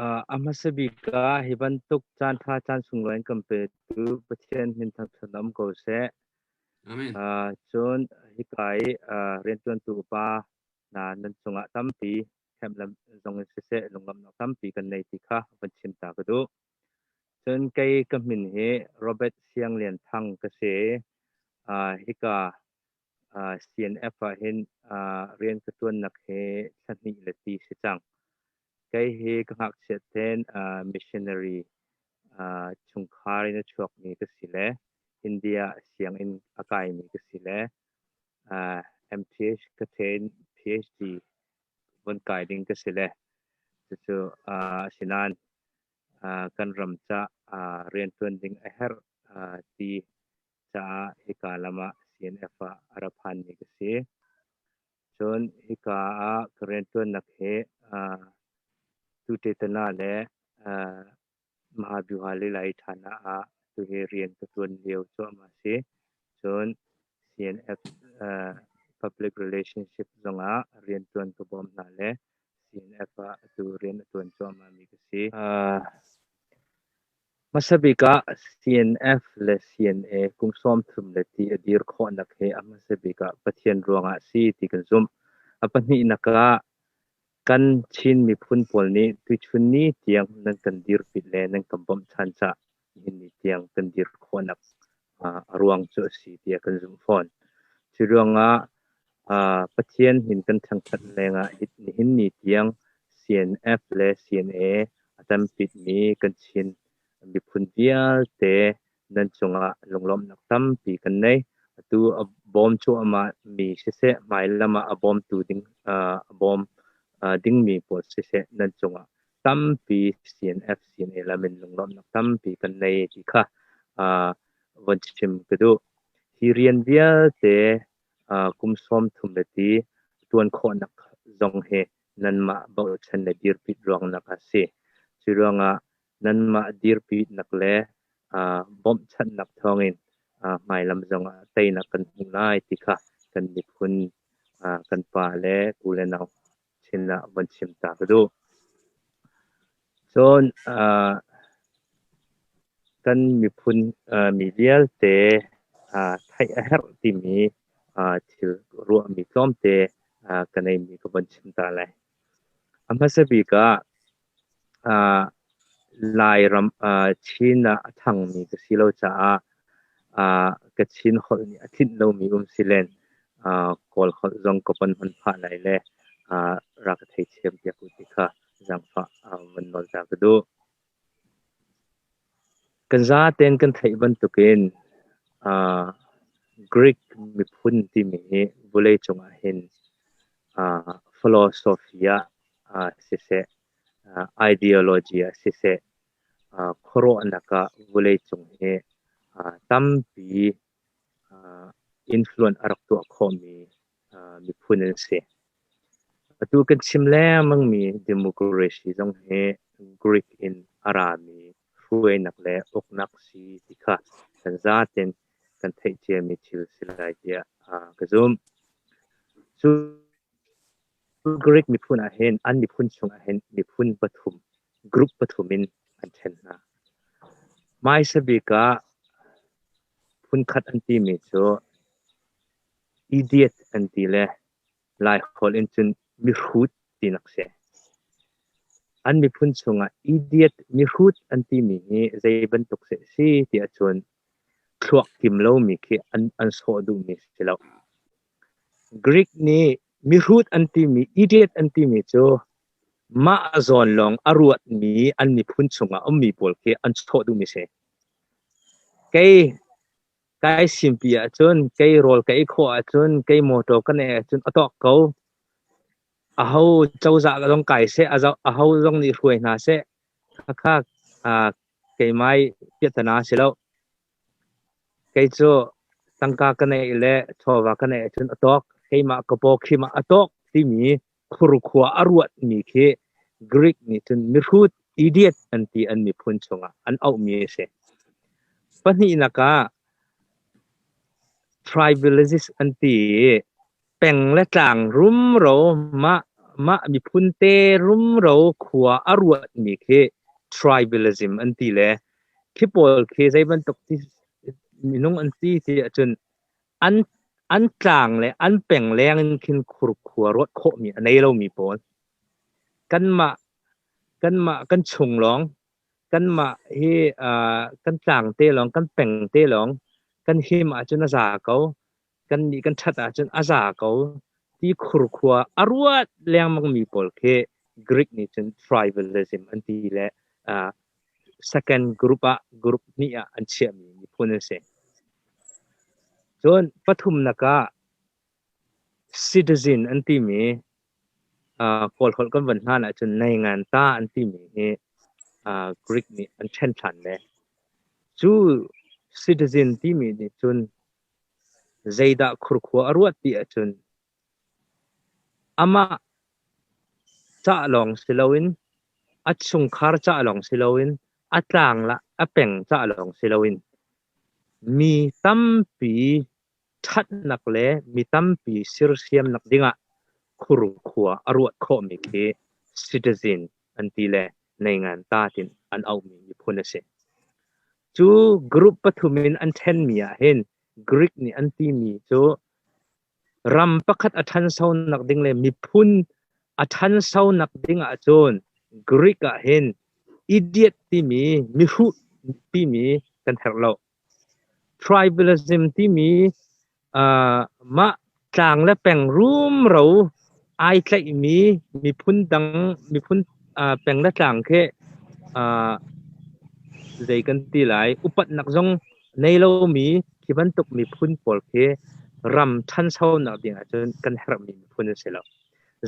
ama sabika hibantuk chan tha chan sunglain kampe tu pathian min thak thanam ko se Amen. chon hikai rentuan tu pa na nan chunga tampi hemlam zong se lunglam na tampi kan nei ti kha panchim ta ka du chon kai kamin he Robert Siang Lian Thang ka se hika CNF hin rian ka tuan nak he thani le ti se chang cái hi các học sẽ tên missionary chung khari na chuak ni cái gì lẽ India siang in akai ni cái gì lẽ MTH cái tên PhD vẫn cái đinh cái gì lẽ cho sinan kan ram cha rian tuan ding aher ti cha hikalama CNF arapan ni cái gì chon hika rian tuan nak he tu te tana le mahabiwali lai thana tu he rian ka tuan leo cho ma se chon CNF public relationship zonga rian tuan ka bom na le CNF tu rian tuan cho ma mi ka se masabika CNF le CNA kum som thum le ti adir kho na khe masabika pathian ruanga si ti kan zum apani naka kan chin mi phun pol ni tu chun ni tiang nan kan dir pit le nan kam bom chan cha hin ni tiang kan dir khonak ruang chu si tia kan zum phon chi ruanga pathian hin kan thang that lenga hin ni tiang CNF le CNA atam pit mi kan chin mi phun vial te nan chunga longlom nak tam pi kan nei tu bom chu ama mi se mai lama a bom tu ding bom ding mi po se nan chunga tam pi CNF CNA lamin longlom nak tam pi kan nei ti kha van chim kedu hirian vial te kum som thum le ti tuan kho nak zong he nan ma ba chan le dir pit rong nak ase chiranga nan ma dir pit nak le bom chan nak thongin mai lam zong tai nak kan hunai ti kha kan ni phun kan pa le ku le naw chinna ban chim ta do son kan mi phun mi vial te thai a her ti mi thil ru mi tlom te kan ai mi ko ban chim ta lai amma sabika lai ram china thang mi ka silo cha ka chin hol ni athit lo mi silen kol hol zong ko pan han pha lai le ra ka thei chem ya ku ti kha jang fa man nol ta ka do kan za ten kan thei ban tukin Greek mi phun ti mi bulei chunga hin philosophia se ideology se khoro anaka bulei chung he tampi influence arak tu khomi mi phun se atu kan chimle mang mi democracy jong he Greek in arami fuai nakle oknak si tikha kan za ten kan thei che mi thil silai dia kazum chu Greek mi phun a hen an mi phun chung a hen mi phun pathum group pathumin an chen na mai sabika phun khat an ti mi cho idiot an ti le lai khol in chun mi khut ti nak se an mi phun chunga idiot mi khut an ti mi ni zai ban tok se si ti a chun thuak kim lo mi ki an so du mi se lo Greek ni mi khut an ti mi idiot an ti mi cho ma zon long aruat mi an mi phun chunga mi pol ke an so du mi se cái simpia chun cái rol cái kho chun cái moto kan e chun atok ko a ho chau za ga dong kai se a ho dong ni ruai na se kha cái mai piatana se lo cái chu tangka kan e le thowa kan e chun atok cái ma ko po khi ma atok ti mi khuru khwa aruat mi ke Greek ni chun mi khut idiot anti an mi phun chunga an au mi se pani naka tribalism anti peng le tlang rum ro มามีพุ่นเตรุมเราขวาอรวดมีเค tribalism อันที่แลคิปอลเคใจบันตกที่มีน้องอันที่ที่จนอันจางเลยอันเป่งแรงคินขรุขวารถโคมีในเรามีปอนกันชงร้องกันมาเฮกันจางเตลองกันเป่งเตลองกันเฮมาจนอาซาเขากันนี่กันชัดจนอาซาเขาที่ขรุขวาอรวดแรงมันมีปอลเคกรีกนี่จน tribalism อันที่แหละsecond group นี่อันเชื่อมีพูดเสียจนปฐุมนัก citizen อันที่มีกอลกันวันนั้นจนในงานตาอันที่มีกรีกนี่อันเช่นฉันเลยจู citizen ที่มีนี่จนใจดาครุขวอรวดที่จนอามาจะลองสิลวินอัดชงคาร์จะลองสิลวินอัดลางละอัเป่งจะลองสิลวินมีตั้มปีทัดนักเล่มีตั้มปีสิรเซียมนักดิ่งครุขวอรวดข้อมีเค citizen อันที่แลในงานตาตินอันเอามีพูนเสจูกรุ๊ปปฐุมินอันเทนมีเห็นกรีกนี่อันที่มีจูรำประคัดอัทันเศร้านักดิ่งเลยมีพุนอัทันเศร้านักดิ่งโจนกรีกเห็นอีเดียตที่มีหุที่มีกันเถอะเรา tribalism ที่มีมาจางและแป่งรูมเราไอใจมีพุนดังมีพุนแป่งและจางแค่ใจกันที่หลายอุปนักจงในเรามีที่บรรทุกมีพุนปอลเครำทันเศร้านักดิ่งจนกันเถอะมีพุนเสร็จแล้ว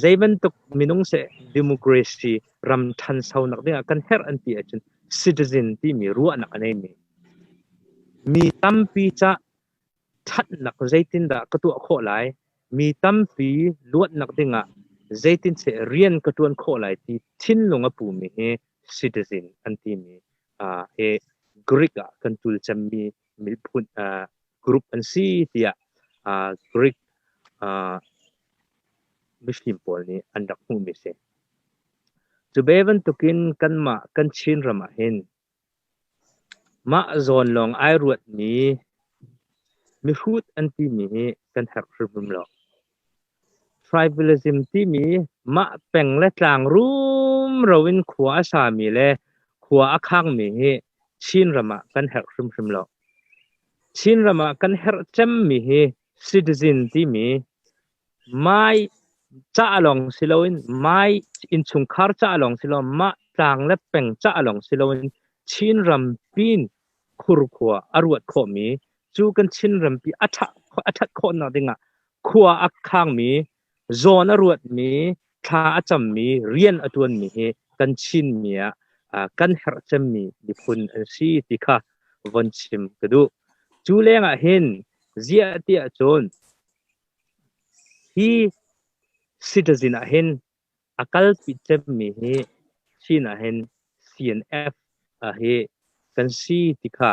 ใจบรรทุกมีน้องเสดิโมคราซีรำทันเศร้านักดิ่งกันเถอะอันที่จน citizen ที่มีรู้นักอันนี้มีตั้มปีจะทัดนักใจตินดากระตัวโคไหลมีตั้มปีลวดนักดิ่งใจตินเสเรียนกระตัวโคไหลที่ทิ้นลงปูมีเฮ citizen อันที่มีเฮกรีกกันตุลจะมีพูดกรุ๊ปอันซีที่กรีกมุสลิมพอลนี่อันดับหนึ่งมีเสจะเบวันตุกินกันมากันชินรำเห็นมาโซนลงไอรวดนี้มีพูดอันที่มีกันหักรุมหลอก tribalism ที่มีมาเป่งและจางรูมเราวินขวาสามีและขวาข้างมีชินรำกันหักรุมหลอกชินรำกันหักจำมี citizen ที่มีไม่จะลองสิลวินไม่อินชุงคาร์จะลองสิลวินมาจางและเป่งจะลองสิลวินชินรำปีนครุขวาอรวดขมีจูกันชินรำปีอัฐคนน่ะดิ่งขวาข้างมีโซนอรวดมีท่าจำมีเรียนอตัวมีกันชินมีกันเหรจำมีดิพุนสีติค่ะวันชิมกระดูจูเลงเห็นเสียที่จนที่ citizen เห็นอัลปิจำมีชินเห็น CNF กันสีติค่ะ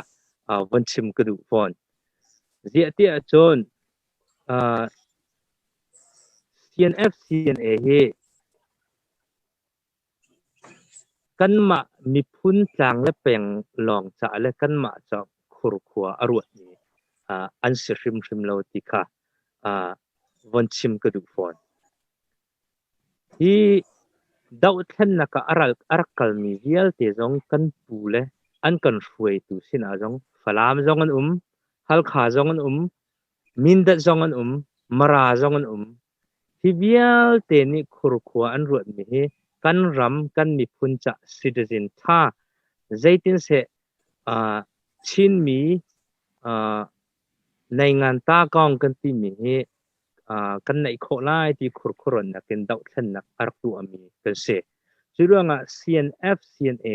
วันชิมกระดูฟอนเสียที่จนCNF CNA กันมามีพุนจางและเป่งลองจะและกันมาจากครัวขวาอรวดนี้อันสิริมเราติค่ะวันชิมกระดูกฟอนที่ดาวเทนนักอารักลมีเยลเตจงกันปูเลอันกันช่วยตุสินาจงฟลามจงอันฮัลขาจงอันมินดัจงอันมาราจงอันที่เยลเตนี่ครัวขวาอันรวดมีกันรำกันมีพุนจะ citizen ท่าใจตินเสชินมีในงานตากองกันที่มีกันในโคไลที่ครุนนักเป็นดาวเทนนักอารักตัวมีกันเสชื่อเรื่องCNF CNA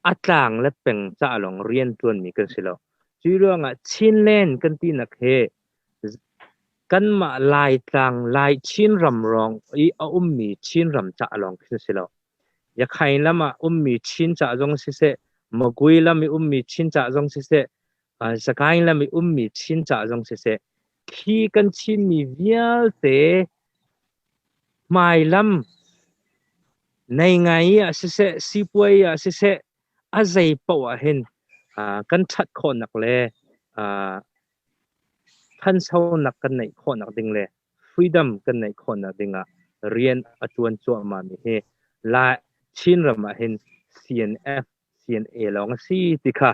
อัตรางและเป็นจะลองเรียนตัวมีกันเสียแล้วชื่อเรื่องชินเล่นกันที่นักกันมาลายต่างลายชินรำรองมีชินรำจะลองขึ้นสิแล้วอยากให้ละมามีชินจะจงสิเสมกุยละมีชินจะจงสิเสสกายละมีชินจะจงสิเสขี้กันชินมีเวียลเต mai lam nei ngai a se sipui a se a zai pau a hen kan that kho nak leท่านเช่านักกันในข้อนักดิ่งเลย freedom กันในข้อนักดิ่งอ่ะเรียนอจวนจัวมามีเฮและชินรำมาเห็น CNF CNA ลองสิติค่ะ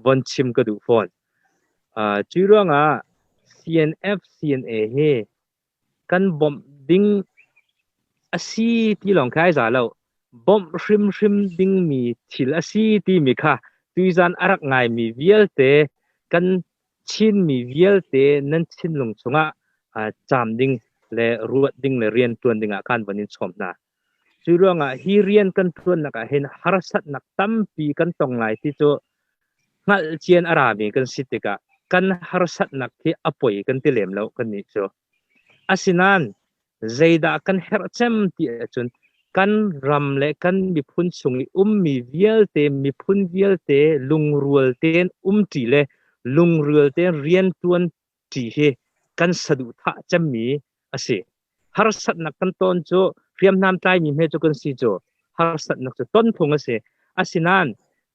วันชิมก็ดูฟอนจุดเรื่องCNF CNA เฮกันบอมดิ่งอาศีที่ลองใครจะเล่าบอมริมดิ่งมีทิลอาศีที่มีค่ะตุยจันอารักไงมีเวียลเตกันชินมีเวียลเตนั่นชินลงชงจามดิ่งและรวดดิ่งและเรียนตัวดิ่งการวันนี้ชมนะจุดเรื่องฮีเรียนกันตัวนักเห็นฮาร์สัตนักตั้มปีกันตรงไหนที่จะงัดเจียนอาราบีกันสิติกะกันฮาร์สัตนักที่อภัยกันที่เหลี่ยมแล้วกันนี่จ้ะอาศินันใจด่ากันเฮร์เซมที่จนกันรำและกันมีพุ่นชงมีเวียลเตมีพุ่นเวียลเตลุงรัวเตนทีเลลุงรัวเตนเรียนตัวทีเฮกันสะดุดท่าจำมีอาศิฮาร์สัตนักกันต้นจ้ะเรียมน้ำใจมีเมจกันสิจ้ะฮาร์สัตนักจะต้นพงอาศิอาศินัน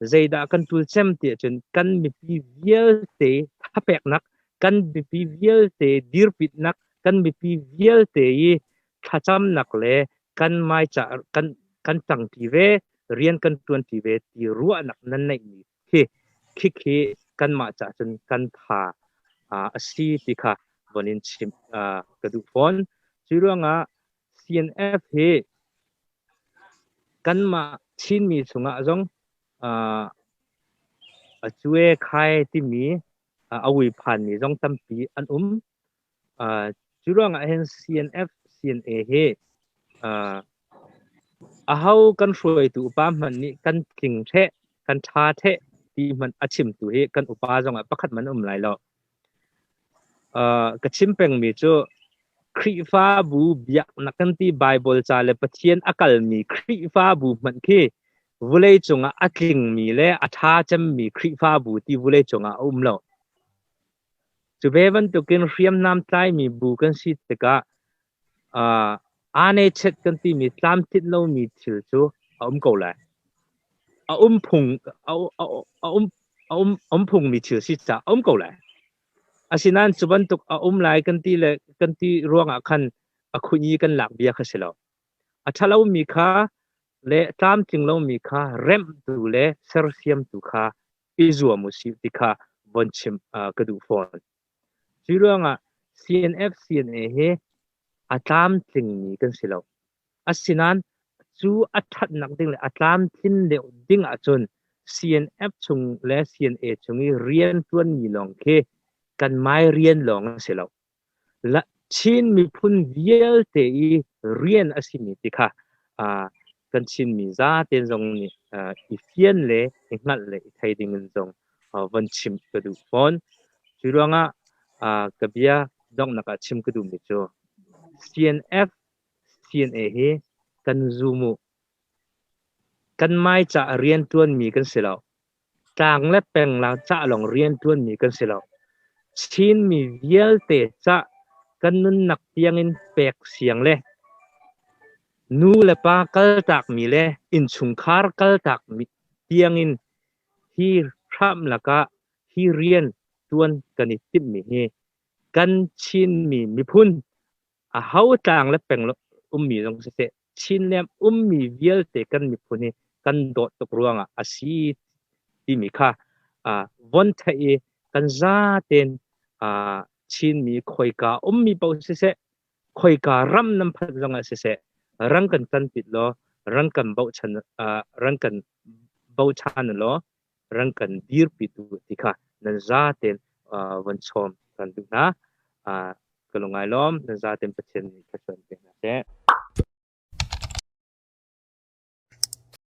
ใจด่ากันตุลเซมที่จนกันมีเวียลเตทับเอกนักกันมีเวียลเตดีร์ปิดนักกันมีเวียลเตยถ้าจำนักเลยกันไม่จะกันตั้งทีเวเรียนกันตัวทีเวที่รู้นักนั้นในนี้คิดกันมาจะจนกันพาสีติค่ะวันนี้ชิมกระดูกฟอนชื่อเรื่อง CNF เฮกันมาชินมีสงจงช่วยใครที่มีเอาไว้ผ่านมีจงตั้มปีอันชื่อเรื่องเห็น CNF CNA เฮเขากันช่วยตัวป้ามันนี่กันจริงเทกันชาเทที่มันอาชิมตัวเฮกันอุปาจงประคัดมันไหลแล้วกระชิมเป็นมีจูคริฟ้าบูบยักนักกันที่ไบเบิลจาเลปเทียนอากาศมีคริฟ้าบูมันคือวุเลยจงอัดลิงมีเลยอัฐาจำมีคริฟ้าบูที่วุเลยจงแล้วจุเบวันตุกินเรียมน้ำใจมีบูกันสิตกะอันนี้เช็ดกันที่มีตามติดเรามีทิลจูกูเลยพุงพุงมีทิลสิจ้ากูเลยอาศินันจุบันตุกไลกันที่เลยกันที่ร่วงคันคุยกันหลักเบียกเสลถ้าเรามีค่าเละตามจริงเรามีค่าเรมดูเละเซอร์เซียมตุค่าอิจัวมุสิติค่าบนชิมกระดูฟอนชื่อเรื่อง CNF CNA เฮตามจริงมีกันเสลอาศินันจูอัฐนักดิ่งเลยตามจริงเดียวดิ่งจน CNF ชงและ CNA ชงเรียนตัวนี้ลองเคกันไม่เรียนหลงเสียแล้วและชินมีพุ่นเวียลเตยเรียนอาศิมิติค่ะกันชินมีซาเต็นจงนี่อีเฟียนเลยอีกนัดเลยไทยดิ่งจงวันชิมกระดูฟอนจุดว่ากระเบียดองนักชิมกระดูมิโจ CNF CNA เฮกันซูมุกันไม่จะเรียนตัวมีกันเสียแล้วต่างและเป็นเราจะลองเรียนตัวมีกันเสียแล้วชินมีเวียลเตจะกันนุนนักเตียงอินเปกเสียงเลยนูเลปากัลตักมีเลยอินชุงคาร์กัลตักมีเตียงอินที่พระมละกะที่เรียนตัวกันติดมีเฮกันชินมีพุ่นเขาต่างและเป็นมีตรงเสชินเนี่ยมีเวียลเตกันมีพุ่นนี่กันโดดตกรวงอาศีที่มีค่ะวันไทยกันซาเต็นชินมีคอยกามีเบาเสคอยการัมน้ำพัดลงเสรังกันตันปิดล้อรังกันเบาชันรังกันเบาชันล้อรังกันดีร์ปิดติค่ะนั่นซาเต็นวันชมกันดูนะก็ลงไงล้อมนั่นซาเต็นประเทศนี้ก็ชวนเป็นนะเจ้